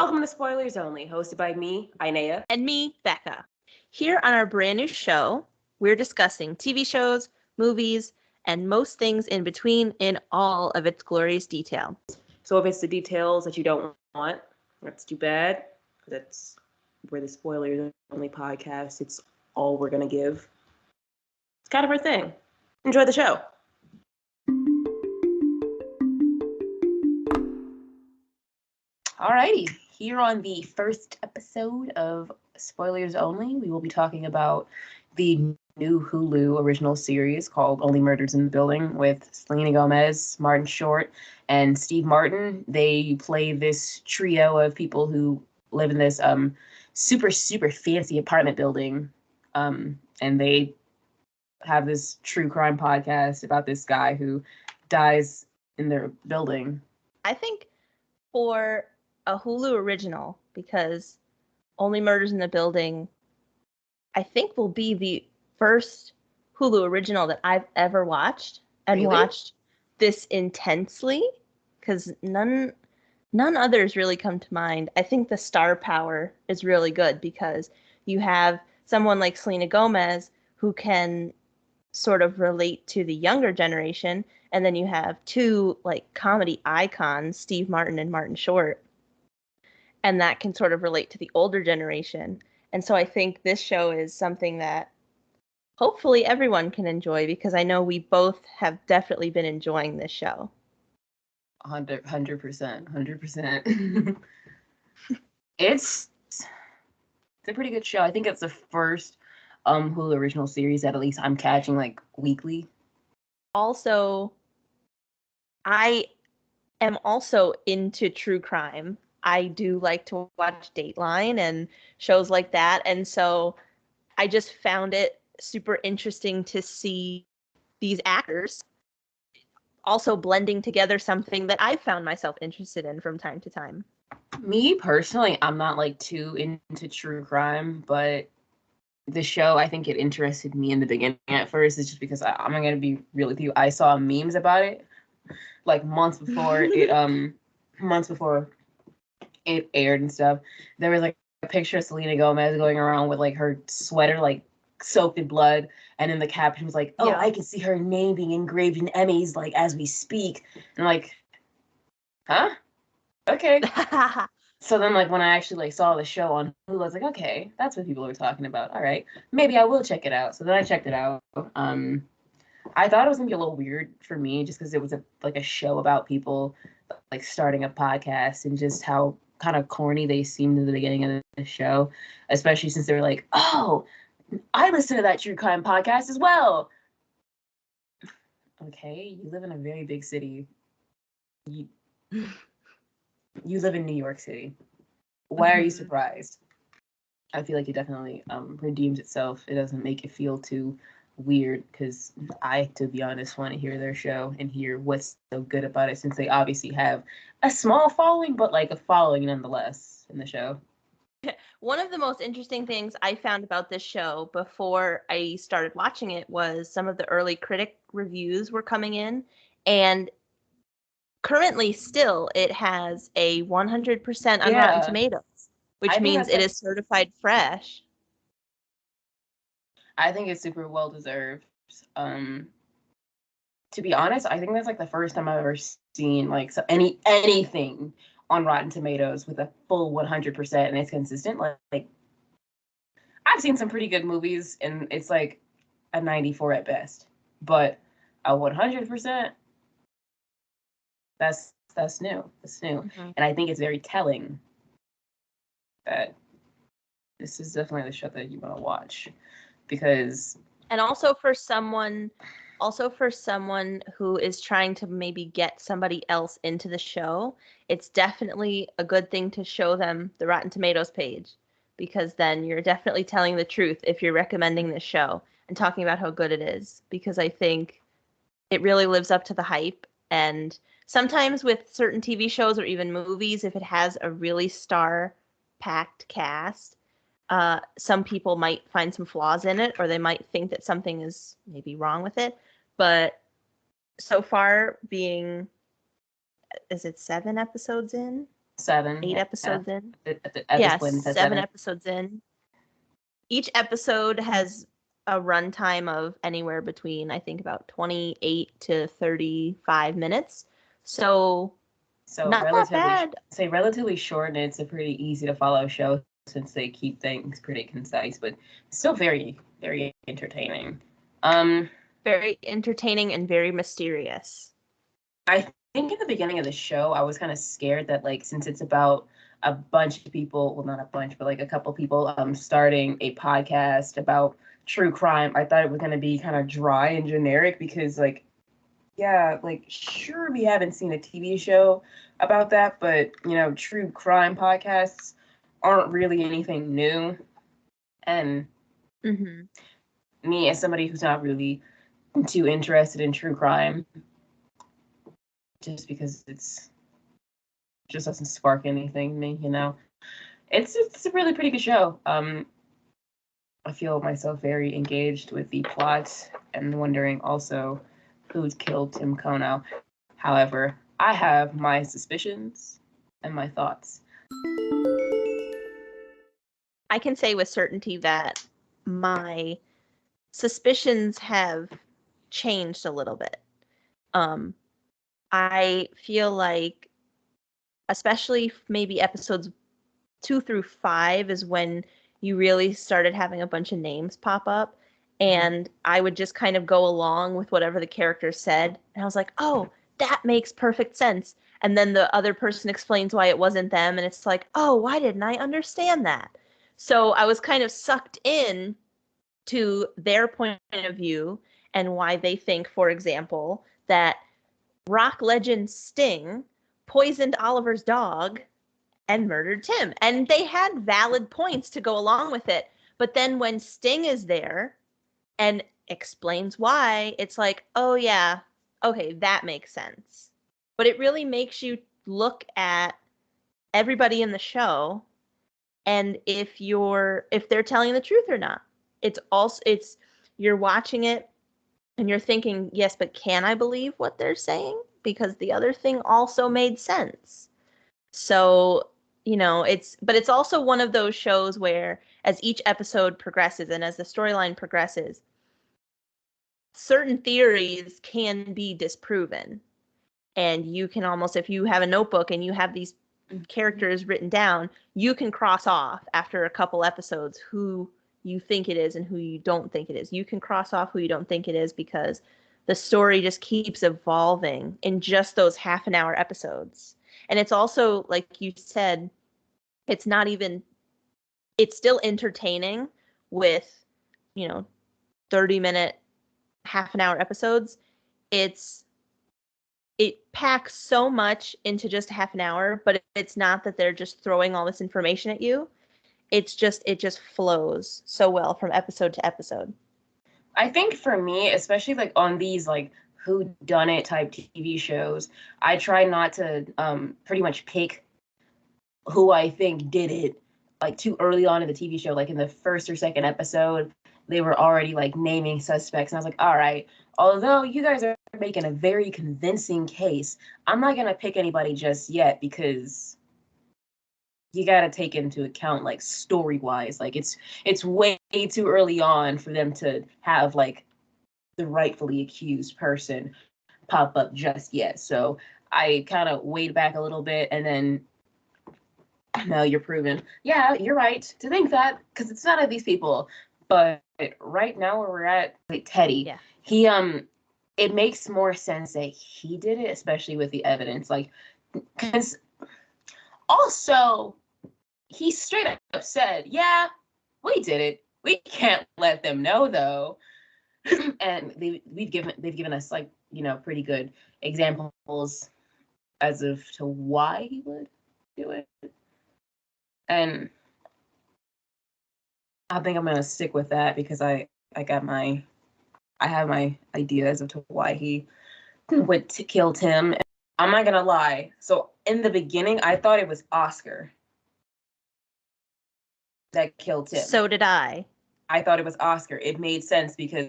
Welcome to Spoilers Only, hosted by me, Inaya. And me, Becca. Here on our brand new show, we're discussing TV shows, movies, and most things in between in all of its glorious detail. So if it's the details that you don't want, that's too bad. That's where the Spoilers Only podcast, it's all we're going to give. It's kind of our thing. Enjoy the show. Alrighty, here on the first episode of Spoilers Only, we will be talking about the new Hulu original series called Only Murders in the Building with Selena Gomez, Martin Short, and Steve Martin. They play this trio of people who live in this super fancy apartment building, and they have this true crime podcast about this guy who dies in their building. I think for a Hulu original, because Only Murders in the Building, I think will be the first Hulu original that I've ever watched and watched this intensely, because none others really come to mind. I think the star power is really good because you have someone like Selena Gomez who can sort of relate to the younger generation, and then you have two like comedy icons, Steve Martin and Martin Short, and that can sort of relate to the older generation. And so I think this show is something that hopefully everyone can enjoy, because I know we both have definitely been enjoying this show. 100%. It's a pretty good show. I think it's the first Hulu original series that at least I'm catching like weekly. Also, I am also into true crime. I do like to watch Dateline and shows like that. And so I just found it super interesting to see these actors also blending together something that I found myself interested in from time to time. Me personally, I'm not like too into true crime, but the show, I think it interested me in the beginning at first. It's just because I'm going to be real with you. I saw memes about it like months before it aired and stuff. There was like a picture of Selena Gomez going around with like her sweater like soaked in blood, and then the caption was like, "Oh, yeah. I can see her name being engraved in Emmys like as we speak." And like, huh? Okay. So then like when I actually like saw the show on Hulu, I was like, okay, that's what people were talking about. All right, maybe I will check it out. So then I checked it out. I thought it was gonna be a little weird for me just because it was a show about people like starting a podcast and just how kind of corny they seemed in the beginning of the show, especially since they were like, "Oh, I listen to that true crime podcast as well." Okay, you live in a very big city. You live in New York City. Why are you surprised? I feel like it definitely redeems itself. It doesn't make it feel too weird, because I, to be honest, want to hear their show and hear what's so good about it, since they obviously have a small following, but like a following nonetheless in the show. One of the most interesting things I found about this show before I started watching it was some of the early critic reviews were coming in, and currently still it has a 100% on Rotten Tomatoes, which means it is certified fresh. I think it's super well deserved. To be honest, I think that's like the first time I've ever seen like anything on Rotten Tomatoes with a full 100% and it's consistent. Like I've seen some pretty good movies and it's like a 94 at best, but a 100%, that's new. That's new. Mm-hmm. And I think it's very telling that this is definitely the show that you want to watch, because and also for someone who is trying to maybe get somebody else into the show, it's definitely a good thing to show them the Rotten Tomatoes page, because then you're definitely telling the truth if you're recommending this show and talking about how good it is, because I think it really lives up to the hype. And sometimes with certain TV shows or even movies, if it has a really star-packed cast, some people might find some flaws in it, or they might think that something is maybe wrong with it. But so far, being, is it 7 episodes in? 7. 8 episodes in. At this point, it says 7 episodes in. Each episode has a runtime of anywhere between, I think, about 28 to 35 minutes. So not that bad. Say relatively short, and it's a pretty easy to follow show since they keep things pretty concise, but still very, very entertaining. Very entertaining and very mysterious. I think in the beginning of the show, I was kind of scared that, like, since it's about a bunch of people, well, not a bunch, but like a couple people starting a podcast about true crime, I thought it was going to be kind of dry and generic because, like, yeah, like, sure, we haven't seen a TV show about that, but, you know, true crime podcasts aren't really anything new. And me, as somebody who's not really too interested in true crime, just because just doesn't spark anything in me, you know. It's a really pretty good show. I feel myself very engaged with the plot and wondering also who's killed Tim Kono. However, I have my suspicions and my thoughts. I can say with certainty that my suspicions have changed a little bit. I feel like, especially maybe episodes 2 through 5 is when you really started having a bunch of names pop up, and I would just kind of go along with whatever the character said, and I was like, oh, that makes perfect sense. And then the other person explains why it wasn't them, and it's like, oh, why didn't I understand that? So I was kind of sucked in to their point of view and why they think, for example, that rock legend Sting poisoned Oliver's dog and murdered Tim. And they had valid points to go along with it. But then when Sting is there and explains why, it's like, oh yeah, okay, that makes sense. But it really makes you look at everybody in the show and if they're telling the truth or not. It's you're watching it and you're thinking, yes, but can I believe what they're saying? Because the other thing also made sense. So, you know, it's also one of those shows where as each episode progresses and as the storyline progresses, certain theories can be disproven. And you can almost, if you have a notebook and you have these characters written down, you can cross off after a couple episodes who you think it is and who you don't think it is. You can cross off who you don't think it is because the story just keeps evolving in just those half an hour episodes. And it's also, like you said, it's still entertaining with, 30-minute, half an hour episodes. It packs so much into just half an hour, but it's not that they're just throwing all this information at you. It just flows so well from episode to episode. I think for me, especially like on these like whodunit type TV shows, I try not to pretty much pick who I think did it like too early on in the TV show. Like in the first or second episode, they were already like naming suspects, and I was like, all right, although you guys are making a very convincing case, I'm not gonna pick anybody just yet because you got to take into account like story wise, like it's way too early on for them to have like the rightfully accused person pop up just yet. So I kind of weighed back a little bit, and then no, you're proven. Yeah, you're right to think that because it's none of these people. But right now where we're at, like Teddy, yeah. He it makes more sense that he did it, especially with the evidence, like because also he straight up said, yeah, we did it. We can't let them know though. And they've given us like, pretty good examples as of to why he would do it. And I think I'm gonna stick with that because I have my ideas as to why he would kill Tim. I'm not gonna lie. So in the beginning, I thought it was Oscar that killed Tim. So did I. I thought it was Oscar. It made sense because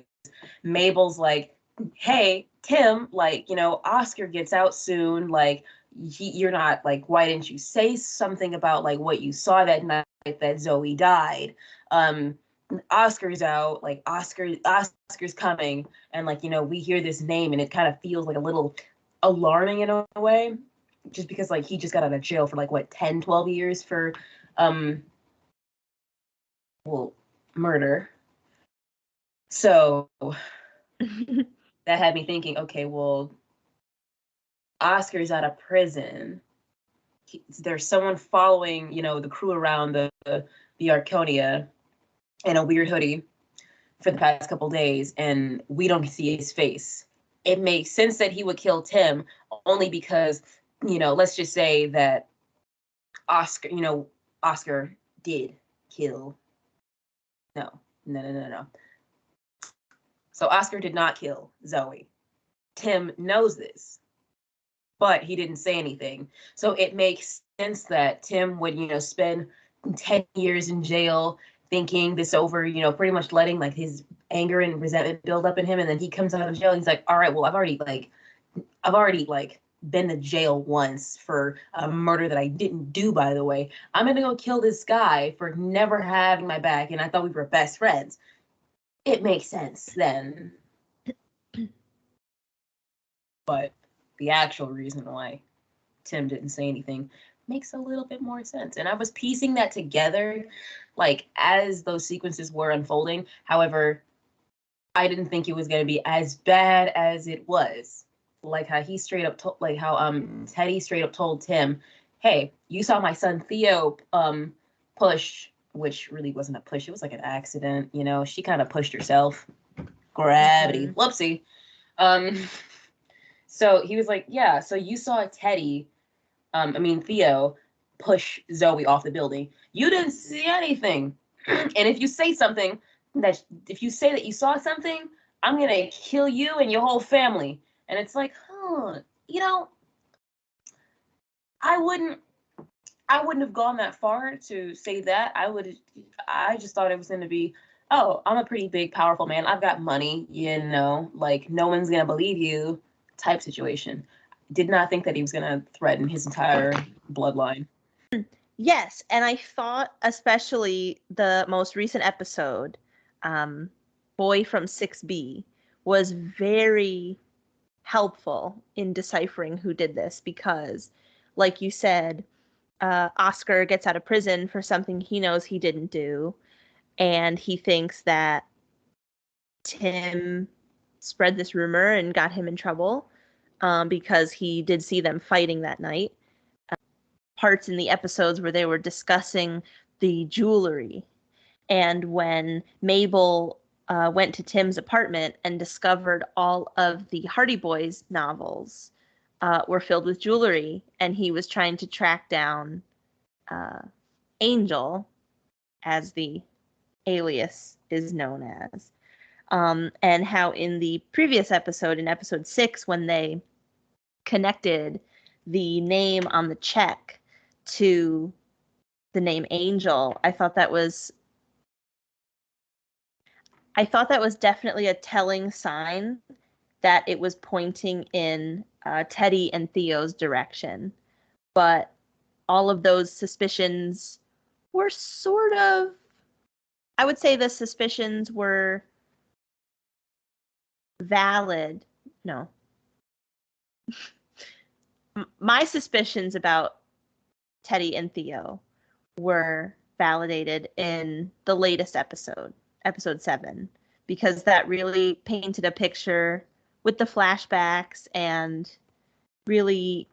Mabel's like, hey, Tim, like, Oscar gets out soon. Like, you're not like, why didn't you say something about like what you saw that night that Zoe died? Oscar's out, like Oscar's coming, and like, we hear this name and it kind of feels like a little alarming in a way, just because like he just got out of jail for like what, 10, 12 years for well, murder. So that had me thinking, okay, well, Oscar's out of prison. There's someone following, the crew around the Arconia in a weird hoodie for the past couple days, and we don't see his face. It makes sense that he would kill Tim only because, let's just say that Oscar did kill. No. So Oscar did not kill Zoe. Tim knows this, but he didn't say anything. So it makes sense that Tim would, spend 10 years in jail thinking this over, pretty much letting like his anger and resentment build up in him. And then he comes out of jail and he's like, all right, well, I've already been to jail once for a murder that I didn't do, by the way. I'm going to go kill this guy for never having my back. And I thought we were best friends. It makes sense then. But the actual reason why Tim didn't say anything makes a little bit more sense. And I was piecing that together, like, as those sequences were unfolding. However, I didn't think it was going to be as bad as it was. Like how he straight up told, like how Teddy straight up told Tim, "Hey, you saw my son Theo push," which really wasn't a push. It was like an accident. She kind of pushed herself. Gravity. Mm-hmm. Whoopsie. So he was like, "Yeah, so you saw Theo push Zoe off the building. You didn't see anything. And if you say that you saw something, I'm going to kill you and your whole family." And it's like, I wouldn't have gone that far to say that. I just thought it was going to be, oh, I'm a pretty big, powerful man. I've got money, like no one's going to believe you type situation. Did not think that he was going to threaten his entire bloodline. Yes, and I thought especially the most recent episode, Boy from 6B, was very helpful in deciphering who did this because, like you said, Oscar gets out of prison for something he knows he didn't do, and he thinks that Tim spread this rumor and got him in trouble because he did see them fighting that night. Parts in the episodes where they were discussing the jewelry, and when Mabel went to Tim's apartment and discovered all of the Hardy Boys novels were filled with jewelry, and he was trying to track down Angel, as the alias is known as, and how in the previous episode, in episode 6, when they connected the name on the check to the name Angel, I thought that was definitely a telling sign that it was pointing in Teddy and Theo's direction. But all of those suspicions were sort of, I would say the suspicions were valid. No. My suspicions about Teddy and Theo were validated in the latest episode 7, because that really painted a picture with the flashbacks and really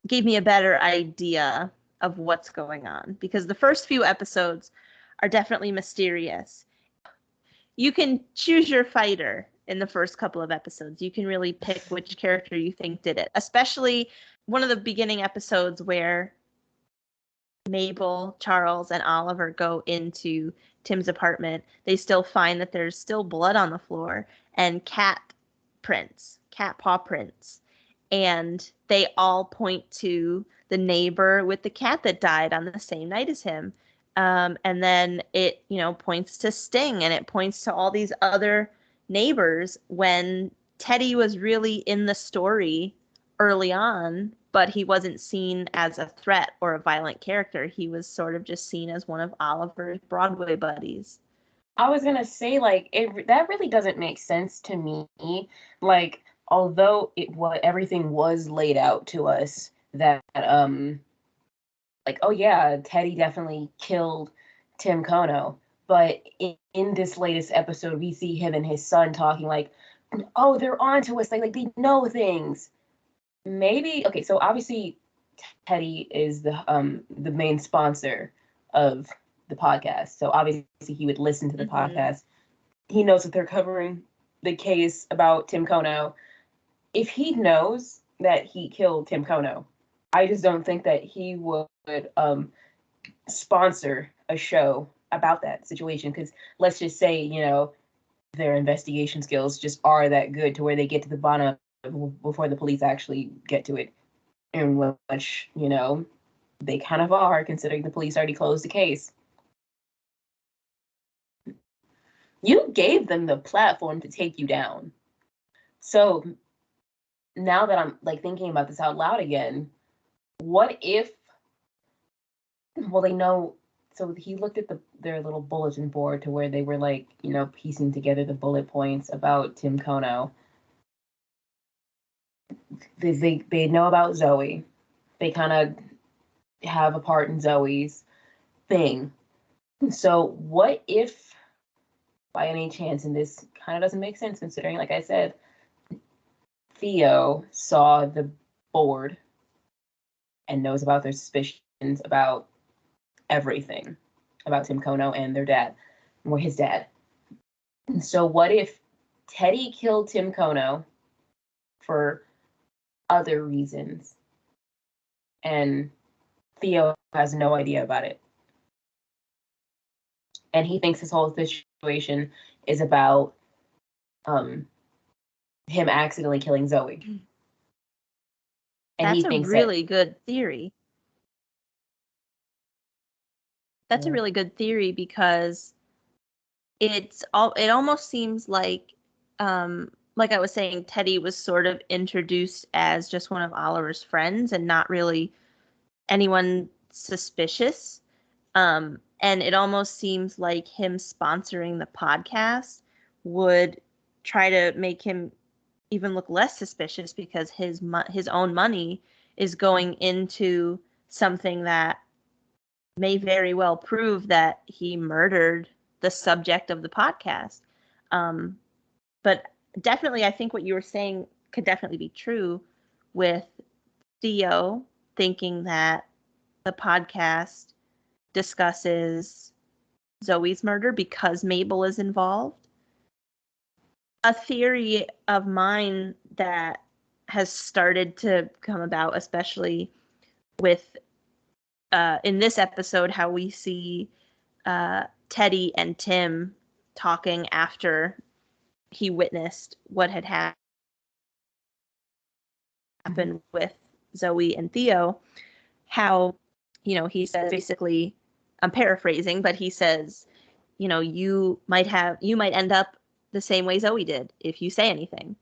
gave me a better idea of what's going on, because the first few episodes are definitely mysterious. You can choose your fighter in the first couple of episodes. You can really pick which character you think did it, especially one of the beginning episodes where Mabel, Charles, and Oliver go into Tim's apartment. They still find that there's still blood on the floor and cat paw prints. And they all point to the neighbor with the cat that died on the same night as him. And then it, points to Sting, and it points to all these other neighbors when Teddy was really in the story early on, but he wasn't seen as a threat or a violent character. He was sort of just seen as one of Oliver's Broadway buddies. I was gonna say, like, that really doesn't make sense to me. Like, although everything was laid out to us that like, oh yeah, Teddy definitely killed Tim Kono. But in this latest episode, we see him and his son talking like, oh, they're on to us, like they know things. Maybe okay, so obviously Teddy is the main sponsor of the podcast. So obviously he would listen to the podcast. He knows that they're covering the case about Tim Kono. If he knows that he killed Tim Kono, I just don't think that he would sponsor a show about that situation. Because let's just say, you know, their investigation skills just are that good to where they get to the bottom before the police actually get to it. In which, you know, they kind of are, considering the police already closed the case. You gave them the platform to take you down. So now that I'm like thinking about this out loud again, what if, well, they know, so he looked at their little bulletin board to where they were like, you know, piecing together the bullet points about Tim Kono. They know about Zoe. They kind of have a part in Zoe's thing. So what if, by any chance, and this kind of doesn't make sense considering, like I said, Theo saw the board and knows about their suspicions about everything about Tim Kono and their dad, or his dad. And so what if Teddy killed Tim Kono for other reasons and Theo has no idea about it? And he thinks this whole situation is about him accidentally killing Zoe. And that's a really good theory. That's a really good theory because it almost seems like I was saying, Teddy was sort of introduced as just one of Oliver's friends and not really anyone suspicious. And it almost seems like him sponsoring the podcast would try to make him even look less suspicious because his own money is going into something that may very well prove that he murdered the subject of the podcast. But definitely, I think what you were saying could definitely be true with Theo thinking that the podcast discusses Zoe's murder because Mabel is involved. A theory of mine that has started to come about, especially with in this episode, how we see Teddy and Tim talking after he witnessed what had happened with Zoe and Theo, how, you know, he says basically, I'm paraphrasing, but he says, you know, you might end up the same way Zoe did if you say anything.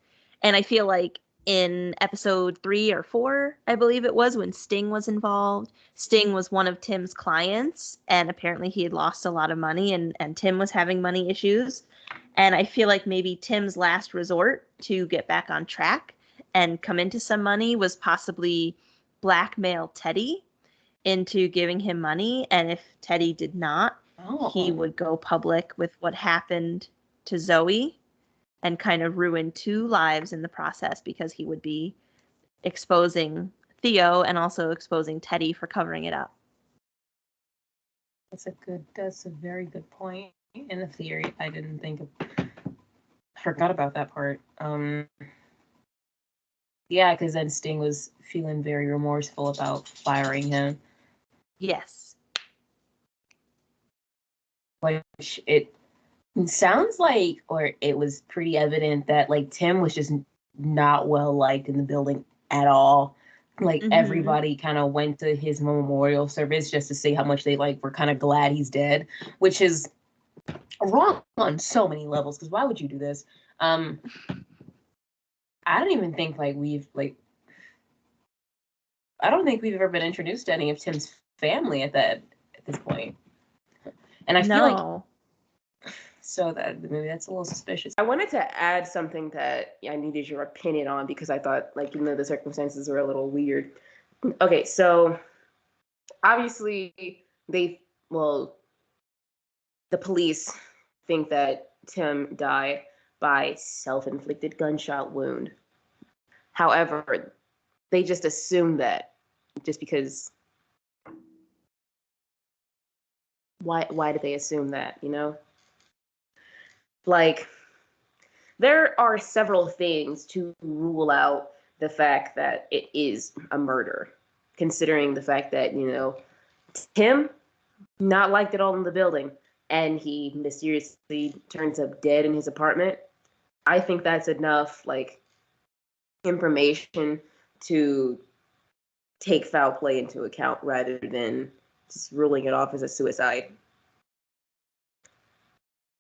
And I feel like in episode 3 or 4, I believe it was, when Sting was involved, Sting was one of Tim's clients, and apparently he had lost a lot of money, and Tim was having money issues. And I feel like maybe Tim's last resort to get back on track and come into some money was possibly blackmail Teddy into giving him money. And if Teddy did not, he would go public with what happened to Zoe and kind of ruin 2 lives in the process, because he would be exposing Theo and also exposing Teddy for covering it up. That's a very good point in the theory. I didn't think of, forgot about that part. Yeah, because then Sting was feeling very remorseful about firing him. Yes. Which it sounds like, or it was pretty evident that like Tim was just not well liked in the building at all. Like everybody kind of went to his memorial service just to say how much they like were kind of glad he's dead, which is wrong on so many levels. Because why would you do this? I don't even think like we've like I don't think we've ever been introduced to any of Tim's family at this point. And I feel like so that maybe that's a little suspicious. I wanted to add something that I needed your opinion on because I thought, like, even though the circumstances were a little weird. Okay, so obviously the police think that Tim died by self-inflicted gunshot wound. However, they just assume that just because. Why do they assume that, you know? Like, there are several things to rule out the fact that it is a murder, considering the fact that, you know, Tim not liked it all in the building and he mysteriously turns up dead in his apartment. I think that's enough, like, information to take foul play into account rather than just ruling it off as a suicide.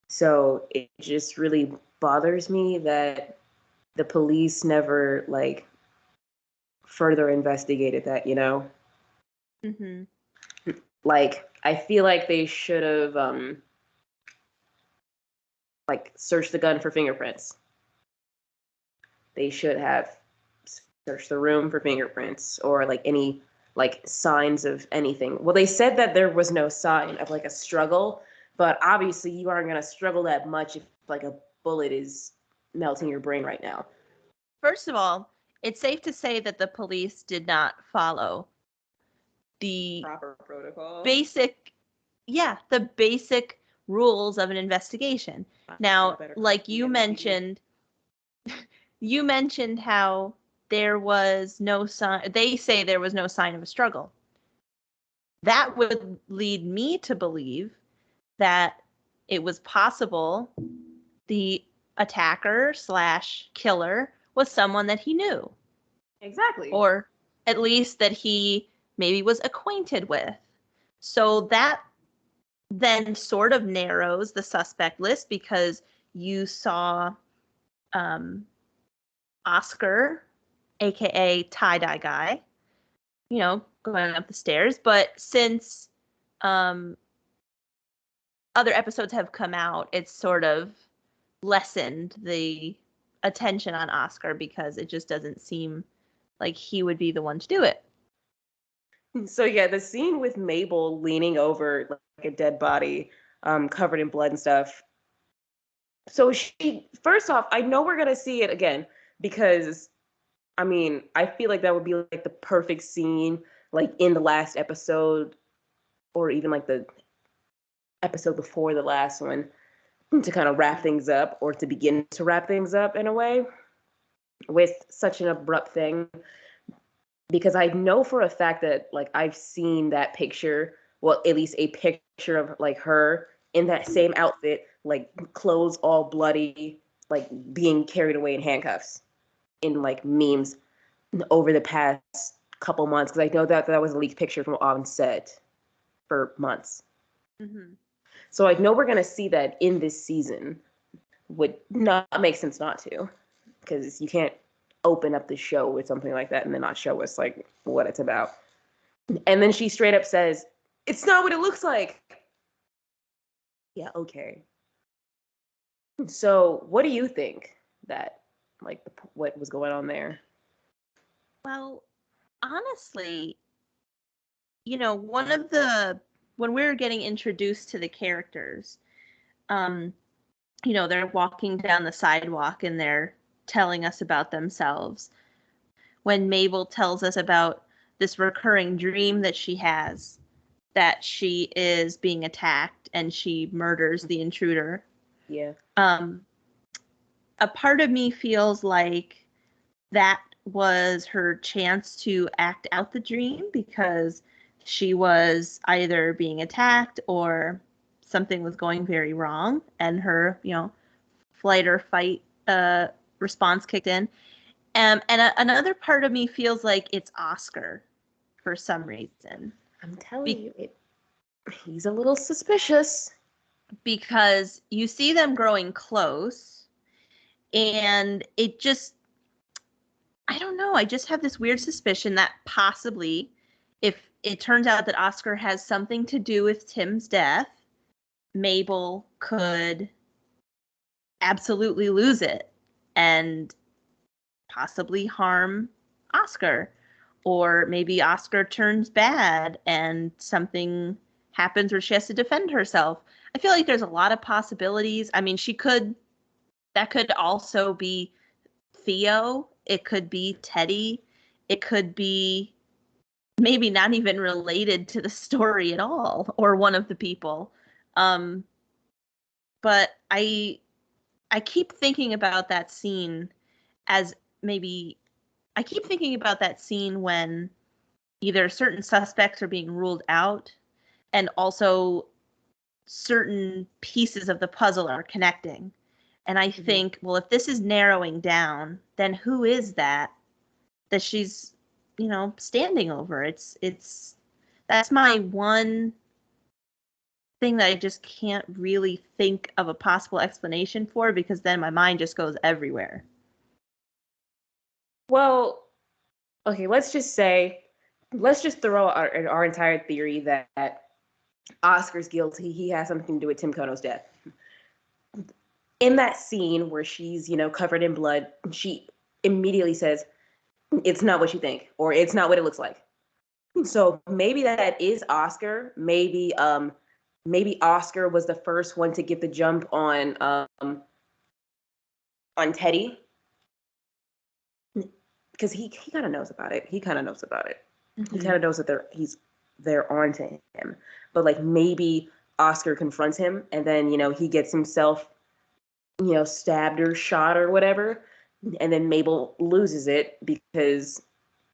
So it just really bothers me that the police never, like, further investigated that, you know? Mm-hmm. Like, I feel like they should have, like, searched the gun for fingerprints. They should have searched the room for fingerprints or, like, any, like, signs of anything. Well, they said that there was no sign of, like, a struggle, but obviously you aren't going to struggle that much if, like, a bullet is melting your brain right now. First of all, it's safe to say that the police did not follow the Proper protocol. The basic rules of an investigation. Now, like you mentioned, how there was no sign, they say there was no sign of a struggle. That would lead me to believe that it was possible the attacker / killer was someone that he knew. Exactly. Or at least that he maybe was acquainted with. So that then sort of narrows the suspect list because you saw Oscar, aka tie-dye guy, you know, going up the stairs. But since other episodes have come out, it's sort of lessened the attention on Oscar because it just doesn't seem like he would be the one to do it. So yeah, the scene with Mabel leaning over like a dead body, covered in blood and stuff. So first off, I know we're gonna see it again because, I mean, I feel like that would be like the perfect scene, like in the last episode, or even like the episode before the last one, to kind of wrap things up or to begin to wrap things up in a way with such an abrupt thing. Because I know for a fact that, like, I've seen that picture, well, at least a picture of, like, her in that same outfit, like, clothes all bloody, like, being carried away in handcuffs in, like, memes over the past couple months. Because I know that was a leaked picture from on set for months. Mm-hmm. So I know we're going to see that in this season. Would not make sense not to. Because you can't open up the show with something like that and then not show us, like, what it's about. And then she straight up says, "It's not what it looks like." Yeah, okay. So what do you think that, like, what was going on there? Well, honestly, you know, when we were getting introduced to the characters, you know, they're walking down the sidewalk and they're telling us about themselves. When Mabel tells us about this recurring dream that she has, that she is being attacked and she murders the intruder. Yeah. A part of me feels like that was her chance to act out the dream because she was either being attacked or something was going very wrong and her, you know, flight or fight response kicked in. Another part of me feels like it's Oscar for some reason. I'm telling you, he's a little suspicious. Because you see them growing close and it just, I don't know. I just have this weird suspicion that possibly, if it turns out that Oscar has something to do with Tim's death, Mabel could absolutely lose it and possibly harm Oscar. Or maybe Oscar turns bad and something happens where she has to defend herself. I feel like there's a lot of possibilities. I mean, that could also be Theo. It could be Teddy. It could be maybe not even related to the story at all, or one of the people. Um, but I keep thinking about that scene as maybe I keep thinking about that scene when either certain suspects are being ruled out and also certain pieces of the puzzle are connecting. And I think, well, if this is narrowing down, then who is that she's, standing over? It's that's my one thing that I just can't really think of a possible explanation for, because then my mind just goes everywhere. Well, okay, let's just throw our entire theory that Oscar's guilty. He has something to do with Tim Kono's death. In that scene where she's, covered in blood, she immediately says, "It's not what you think," or "It's not what it looks like." So maybe that is Oscar. Maybe Oscar was the first one to get the jump on Teddy, because he kind of knows about it. He kind of knows about it. Mm-hmm. He kind of knows that they're on to him. But like maybe Oscar confronts him, and then he gets himself stabbed or shot or whatever, and then Mabel loses it because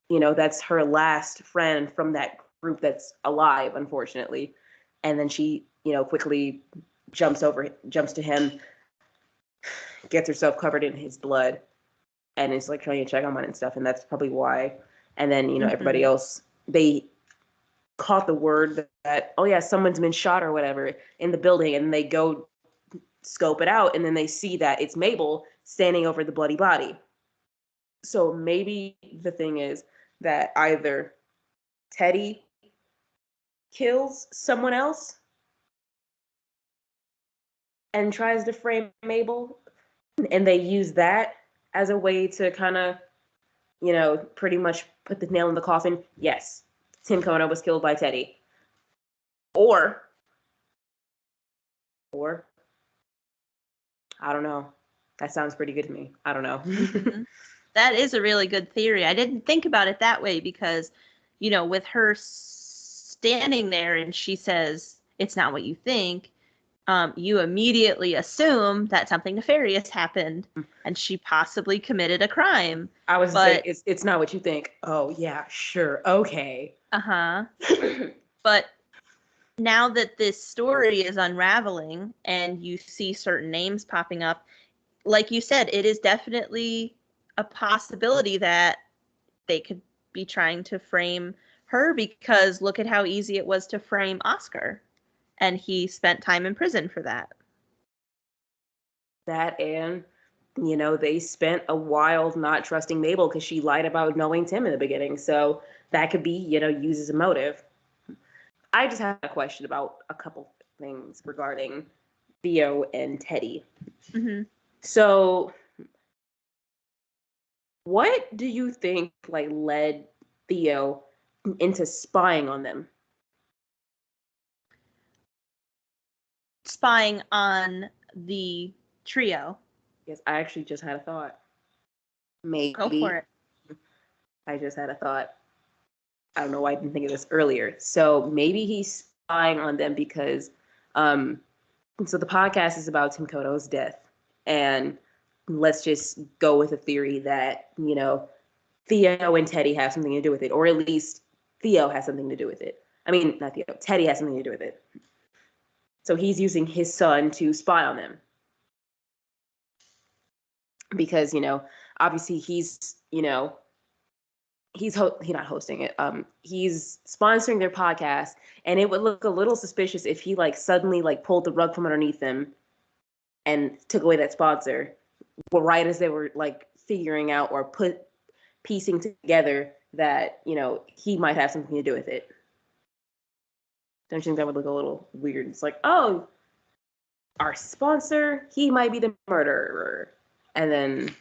that's her last friend from that group that's alive, unfortunately. And then she quickly jumps to him, gets herself covered in his blood, and is like trying to check on him and stuff, and that's probably why. And then everybody else, they caught the word that, oh yeah, someone's been shot or whatever in the building, and they go scope it out, and then they see that it's Mabel standing over the bloody body. So maybe the thing is that either Teddy kills someone else and tries to frame Mabel, and they use that as a way to kind of, pretty much put the nail in the coffin. Yes, Tim Kono was killed by Teddy. Or I don't know. That sounds pretty good to me. I don't know. Mm-hmm. That is a really good theory. I didn't think about it that way because, with her standing there and she says, "It's not what you think," you immediately assume that something nefarious happened and she possibly committed a crime. I was saying, it's not what you think. Oh, yeah, sure. Okay. Uh-huh. But now that this story is unraveling and you see certain names popping up, like you said, it is definitely a possibility that they could be trying to frame her, because look at how easy it was to frame Oscar. And he spent time in prison for that. That, and, they spent a while not trusting Mabel because she lied about knowing Tim in the beginning. So that could be, used as a motive. I just have a question about a couple things regarding Theo and Teddy. Mm-hmm. So what do you think led Theo into spying on them? Spying on the trio. Yes, I actually just had a thought. Maybe. Go for it. I just had a thought. I don't know why I didn't think of this earlier. So maybe he's spying on them because, so the podcast is about Tim Kono's death, and let's just go with a theory that Theo and Teddy have something to do with it, or at least Theo has something to do with it. I mean, not Theo. Teddy has something to do with it. So he's using his son to spy on them because obviously he's he's not hosting it. He's sponsoring their podcast, and it would look a little suspicious if he suddenly pulled the rug from underneath them and took away that sponsor, right as they were figuring out or piecing together that, you know, he might have something to do with it. Don't you think that would look a little weird? It's like, oh, our sponsor, he might be the murderer. And then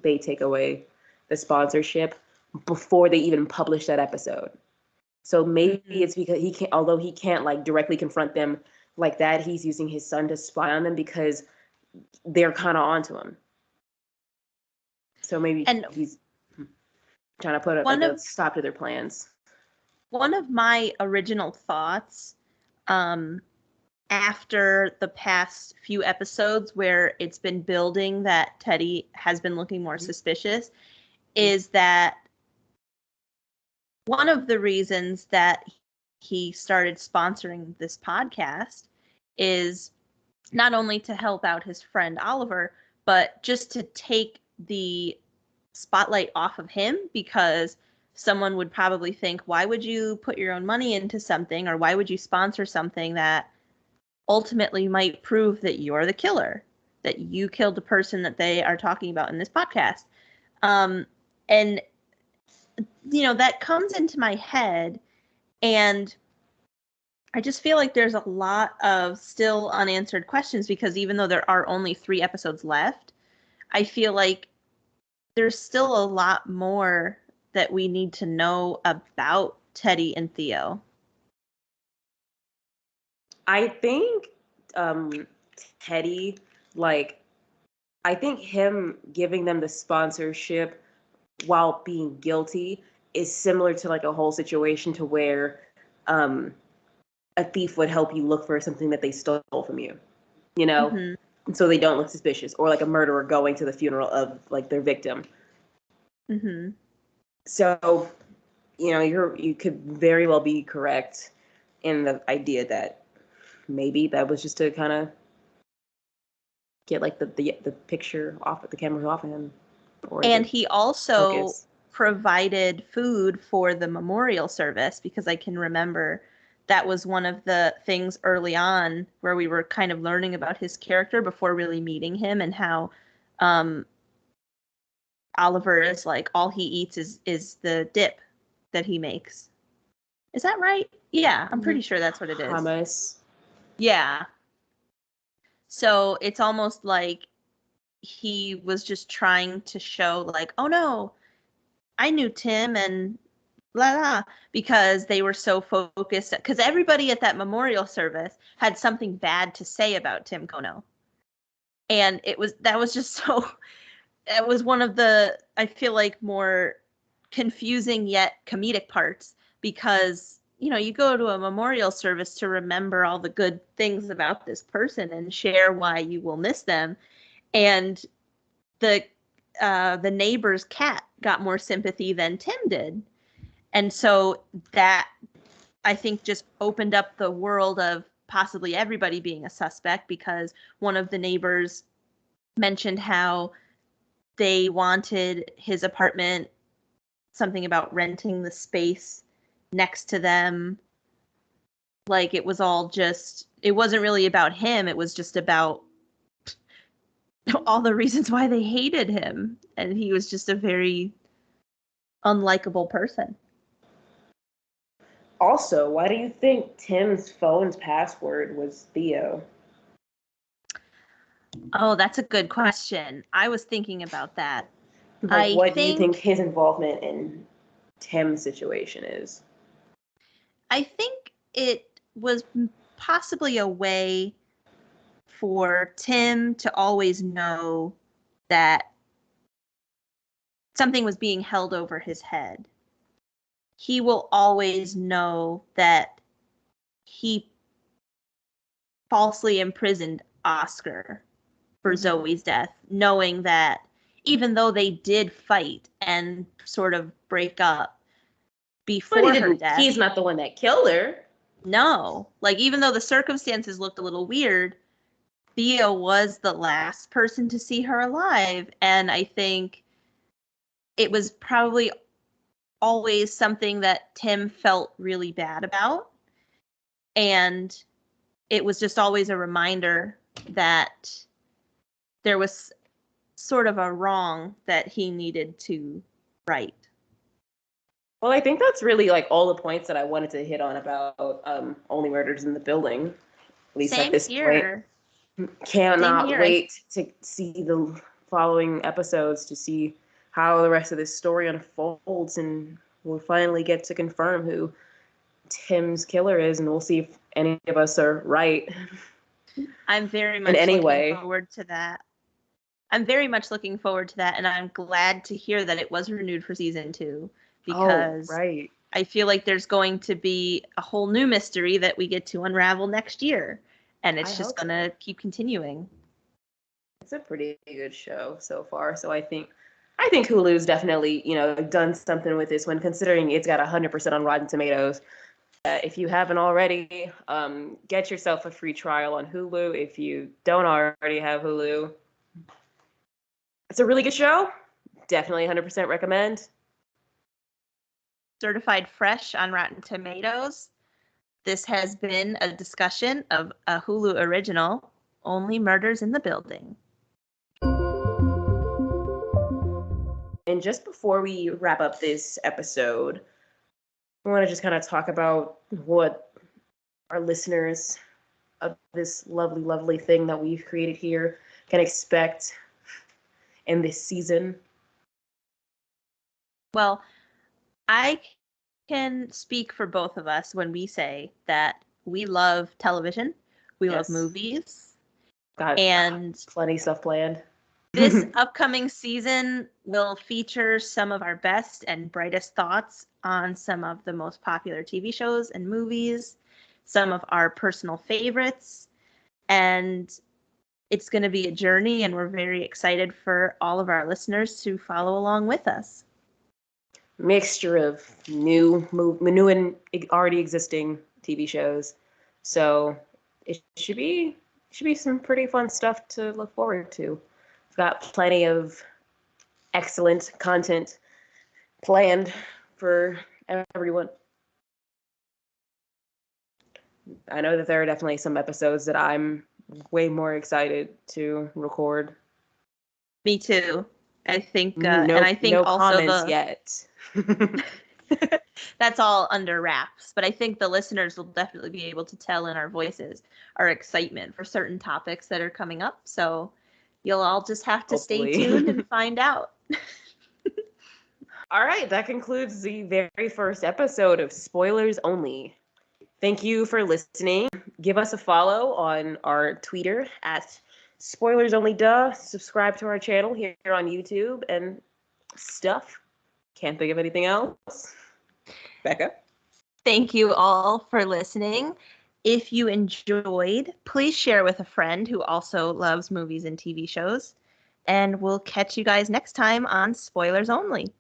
they take away the sponsorship before they even publish that episode. So maybe it's because he can't, although he can't like directly confront them like that, he's using his son to spy on them because they're kind of onto him. So maybe he's trying to put a stop to their plans. One of my original thoughts, after the past few episodes where it's been building that Teddy has been looking more suspicious, is that one of the reasons that he started sponsoring this podcast is not only to help out his friend Oliver, but just to take the spotlight off of him, because someone would probably think, why would you put your own money into something, or why would you sponsor something that ultimately might prove that you're the killer, that you killed the person that they are talking about in this podcast. And, you know, that comes into my head, and I just feel like there's a lot of still unanswered questions, because even though there are only 3 episodes left, I feel like there's still a lot more that we need to know about Teddy and Theo. I think Teddy, like, I think him giving them the sponsorship while being guilty is similar to like a whole situation to where a thief would help you look for something that they stole from you, you know, so they don't look suspicious, or like a murderer going to the funeral of like their victim. So, you know, you could very well be correct in the idea that maybe that was just to kind of get like the picture off, the camera off of him. And he also provided food for the memorial service, because I can remember that was one of the things early on where we were kind of learning about his character before really meeting him, and how Oliver is like, all he eats is the dip that he makes. Is that right? Yeah, I'm pretty sure that's what it is. Hummus. Yeah. So it's almost like he was just trying to show like, oh no, I knew Tim and blah, blah, because they were so focused, because everybody at that memorial service had something bad to say about Tim Kono. And that was just so, it was one of the, I feel like, more confusing yet comedic parts, because, you know, you go to a memorial service to remember all the good things about this person and share why you will miss them. And the neighbor's cat got more sympathy than Tim did. And so that, I think, just opened up the world of possibly everybody being a suspect, because one of the neighbors mentioned how they wanted his apartment, something about renting the space next to them. Like, it was all just, it wasn't really about him. It was just about all the reasons why they hated him. And he was just a very unlikable person. Also, why do you think Tim's phone's password was Theo? Oh, that's a good question. I was thinking about that. Like, what do you think his involvement in Tim's situation is? I think it was possibly a way for Tim to always know that something was being held over his head. He will always know that he falsely imprisoned Oscar for Zoe's death, knowing that even though they did fight and sort of break up before her death, he's not the one that killed her. No. Like, even though the circumstances looked a little weird, Theo was the last person to see her alive. And I think it was probably always something that Tim felt really bad about. And it was just always a reminder that there was sort of a wrong that he needed to right. Well, I think that's really like all the points that I wanted to hit on about Only Murders in the Building, at least at this point. Cannot wait to see the following episodes to see how the rest of this story unfolds, and we'll finally get to confirm who Tim's killer is, and we'll see if any of us are right. I'm very much looking forward to that. I'm very much looking forward to that, and I'm glad to hear that it was renewed for season 2, because I feel like there's going to be a whole new mystery that we get to unravel next year, and it's just going to keep continuing. It's a pretty good show so far, so I think Hulu's definitely, done something with this one, considering it's got 100% on Rotten Tomatoes. If you haven't already, get yourself a free trial on Hulu. If you don't already have Hulu, it's a really good show. Definitely 100% recommend. Certified fresh on Rotten Tomatoes. This has been a discussion of a Hulu original, Only Murders in the Building. And just before we wrap up this episode, I want to just kind of talk about what our listeners of this lovely, lovely thing that we've created here can expect in this season. Well, I can speak for both of us when we say that we love television, we love movies, and plenty of stuff planned. This upcoming season will feature some of our best and brightest thoughts on some of the most popular TV shows and movies, some of our personal favorites, and it's going to be a journey, and we're very excited for all of our listeners to follow along with us. Mixture of new and already existing TV shows, so it should be some pretty fun stuff to look forward to. We've got plenty of excellent content planned for everyone. I know that there are definitely some episodes that I'm way more excited to record. Me too. I think, and I think no also comments yet. That's all under wraps, but I think the listeners will definitely be able to tell in our voices our excitement for certain topics that are coming up. So you'll all just have to stay tuned and find out. All right, that concludes the very first episode of Spoilers Only. Thank you for listening. Give us a follow on our Twitter at SpoilersOnlyDuh. Subscribe to our channel here on YouTube and stuff. Can't think of anything else. Becca? Thank you all for listening. If you enjoyed, please share with a friend who also loves movies and TV shows. And we'll catch you guys next time on Spoilers Only.